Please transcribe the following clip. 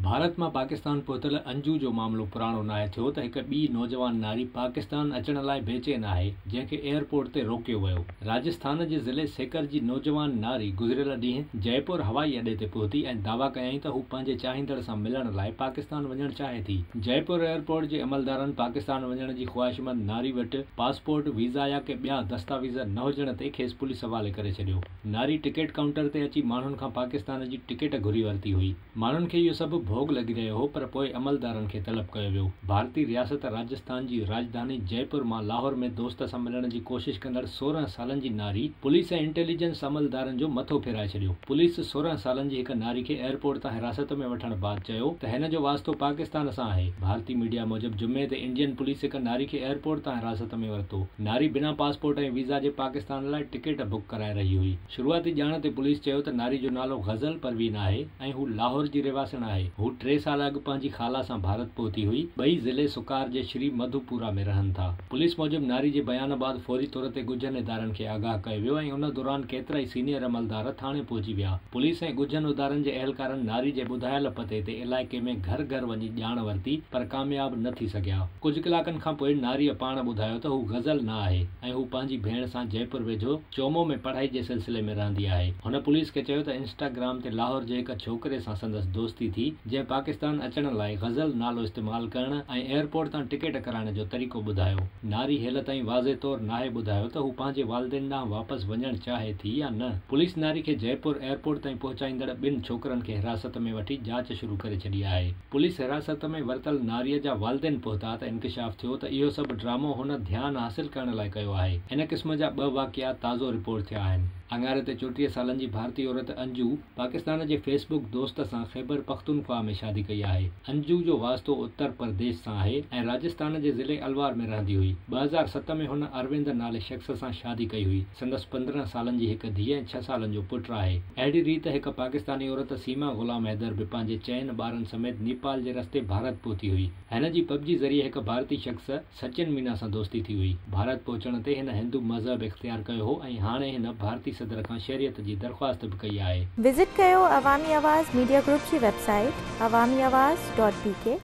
भारत में पाकिस्तान पहुतल अंजू जो मामलो पुराणो नाहे थियो त हिक ॿी नौजवान नारी पाकिस्तान अचण लाइ बेचैन आहे, जंहिंखे एयरपोर्ट ते रोकियो वियो। राजस्थान जे ज़िले सीकर जी नौजवान नारी गुज़िरियल ॾींहुं जयपुर हवाई अॾे ते पहुती ऐं दावा कयईं त हू पंहिंजे चाहींदड़ सां मिलण लाइ पाकिस्तान वञणु चाहे थी। जयपुर एयरपोर्ट जे अमलदारनि पाकिस्तान वञण जी ख़्वाहिशमंद नारी वटि पासपोर्ट, वीज़ा या के ॿिया दस्तावेज़ न हुजण ते खेसि पुलिस हवाले करे छॾियो। नारी टिकट काउंटर ते अची माण्हुनि खां पाकिस्तान जी टिकट घुरी वरिती हुई। माण्हुनि खे इहो सभु भोग लॻी रहियो हो, पर पोइ अमलदारनि खे तलब कयो वियो। भारतीय रियासत राजस्थान जी राजधानी जयपुर मां लाहौर में दोस्त सां मिलण जी कोशिश कंदड़ 16 सालनि जी नारी पुलिस ऐं इंटेलिजेंस अमलदारनि जो मथो फेराए छॾियो। पुलिस 16 सालनि जी हिक नारी खे एयरपोर्ट तां हिरासत में वठण बैदि चयो त हिन जो वास्तो पाकिस्तान सां आहे। भारतीय मीडिया मूजिब जुमे ते इंडियन पुलिस हिक नारी खे एयरपोर्ट तां हिरासत में वरितो। नारी बिना पासपोर्ट ऐं वीज़ा जे पाकिस्तान लाइ टिकट बुक कराए रही हुई। शुरूआती ॼाण ते पुलिस चयो त नारी जो नालो गज़ल परवीन आहे ऐं हू लाहौर जी रहवासण आहे। हू 3 साल अॻु पंहिंजी खाला सां भारत पहुती हुई। ॿई ज़िले सुकार जे श्री मधुपुरा में रहनि था। पुलिस मूजिब नारी जे बयान बैदि फौरी तौर ते ॻुझनि इदारनि खे आगाह कयो वियो ऐं उन दौरान केतिरा ई सीनियर अमलदार थाणे पहुची विया। पुलिस ऐं ॻुझनि इदारनि जे अहलकारनि नारी जे ॿुधायल पते ते इलाइक़े में घर घर वञी ॼाण वरिती, पर कामयाब न थी सघिया। कुझु कलाकनि खां पोइ नारीअ पाण ॿुधायो त हू गज़ल न आहे ऐं हू पंहिंजी भेण सां जयपुर वेझो चोमो में पढ़ाई जे सिलसिले में रहंदी आहे। हुन पुलिस खे चयो त इंस्टाग्राम ते लाहौर जे हिक छोकिरे सां संदसि दोस्ती थी, जंहिं पाकिस्तान अचण लाइ गज़ल नालो इस्तेमाल करण ऐं एयरपोर्ट तां टिकट कराइण जो तरीक़ो ॿुधायो। नारी हेल ताईं वाज़े तौरु नाहे ॿुधायो त हू पंहिंजे वालिदेन ॾांहुं वापसि वञणु चाहे थी या न। पुलिस नारी खे जयपुर एयरपोर्ट ताईं पहुचाईंदड़ 2 छोकरनि खे हिरासत में वठी जांच शुरू करे छॾी आहे। पुलिस हिरासत में वरितल नारीअ जा वालिदेन पहुता त इंकशाफ थियो त इहो सभु ड्रामो हुन ध्यानु हासिल करण लाइ कयो आहे। इन क़िस्म जा 2 वाक़िया ताज़ो रिपोर्ट थिया आहिनि। अंगारे ते 34 सालनि जी भारतीय औरत अंजू पाकिस्तान जे फेसबुक दोस्त सां ख़ैबर पख्तूनख्वा में शादी कई आहे। अंजू जो वास्तो उत्तर प्रदेश सां आहे ऐं राजस्थान जे ज़िले अलवार में रहंदी हुई। 2007 में हुन अरविंद नाले शख़्स सां शादी कई हुई। संदसि 15 सालनि जी हिक धीउ ऐं 6 सालनि जो पुटु आहे। अहिड़ी रीति हिक पाकिस्तानी औरत सीमा गुलाम हैदर बि पंहिंजे 4 ॿारनि समेत नेपाल जे रस्ते भारत पहुती हुई। हिन जी पबजी ज़रिए हिक भारतीय शख़्स सचिन मीना सां दोस्ती थी हुई। भारत पहुचण ते हिन हिंदू मज़हब इख्तियार कयो हो ऐं हाणे हिन भारतीय सदर खां शरीयत जी दरख़्वास्त बि कई आहे। विज़िट कयो अवामी आवाज़ मीडिया ग्रुप जी वेबसाइट awamiawaz.pk।